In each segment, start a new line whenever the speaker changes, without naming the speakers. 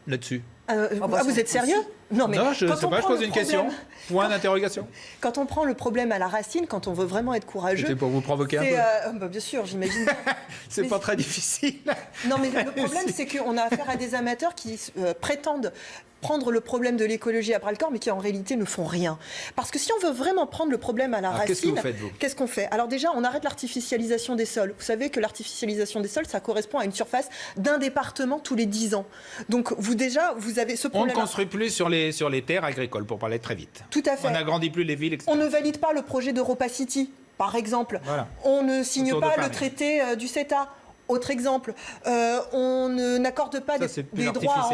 là-dessus.
Vous êtes sérieux?
Non, je ne sais pas, je pose une question. Point d'interrogation.
Quand on prend le problème à la racine, quand on veut vraiment être courageux...
C'était pour vous provoquer un peu.
Bien sûr, j'imagine.
C'est pas très difficile.
Non, mais le problème, c'est qu'on a affaire à des amateurs qui prétendent prendre le problème de l'écologie à bras-le-corps, mais qui en réalité ne font rien. Parce que si on veut vraiment prendre le problème à la racine...
Qu'est-ce que vous faites, vous ?
Qu'est-ce qu'on fait? Alors déjà, on arrête l'artificialisation des sols. Vous savez que l'artificialisation des sols, ça correspond à une surface d'un département tous les 10 ans. Donc vous avez ce problème...
On ne construit plus sur les terres agricoles, pour parler très vite.
Tout à fait.
On n'agrandit plus les villes, etc.
On ne valide pas le projet d'Europa City, par exemple.
Voilà.
On ne signe pas le traité du CETA. Autre exemple, on n'accorde pas des droits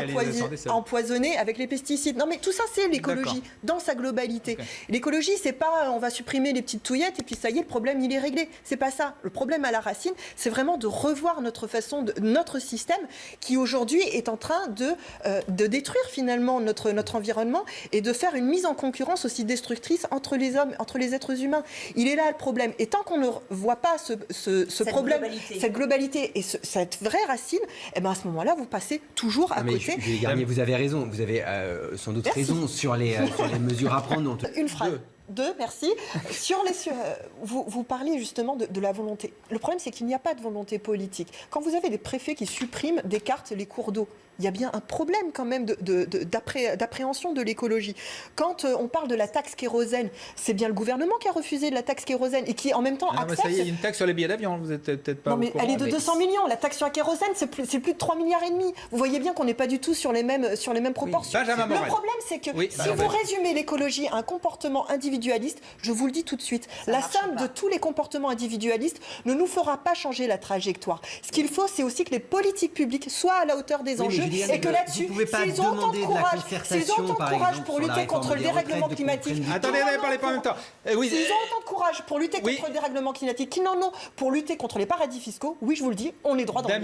à empoisonner avec les pesticides. Non, mais tout ça, c'est l'écologie dans sa globalité. Okay. L'écologie, c'est pas on va supprimer les petites touillettes et puis ça y est, le problème, il est réglé. C'est pas ça. Le problème à la racine, c'est vraiment de revoir notre système qui, aujourd'hui, est en train de détruire, finalement, notre environnement et de faire une mise en concurrence aussi destructrice entre les hommes, entre les êtres humains. Il est là, le problème. Et tant qu'on ne voit pas cette globalité, et cette vraie racine, eh ben à ce moment-là, vous passez toujours à côté.
Julie Garnier, vous avez raison. Vous avez sans doute raison sur les mesures à prendre.
Une phrase. Deux, merci. Vous parliez justement de la volonté. Le problème, c'est qu'il n'y a pas de volonté politique. Quand vous avez des préfets qui suppriment des cartes les cours d'eau, il y a bien un problème quand même d'appréhension de l'écologie. Quand on parle de la taxe kérosène, c'est bien le gouvernement qui a refusé la taxe kérosène et qui en même temps accepte...
Ça y est, il y a une taxe sur les billets d'avion, vous n'êtes peut-être pas...
Non, mais elle est de 200 millions. La taxe sur la kérosène, c'est plus de 3,5 milliards. Vous voyez bien qu'on n'est pas du tout sur les mêmes proportions.
Oui.
Le problème, c'est que si vous résumez l'écologie à un comportement individualiste, je vous le dis tout de suite, la somme de tous les comportements individualistes ne nous fera pas changer la trajectoire. Ce qu'il faut, c'est aussi que les politiques publiques soient à la hauteur des enjeux et que là-dessus, s'ils ont autant de courage pour lutter contre le dérèglement climatique...
Attendez, parlez pas en même temps.
S'ils ont autant de courage pour lutter contre le dérèglement climatique qu'ils n'en ont pour lutter contre les paradis fiscaux, oui, je vous le dis, on est droit dans le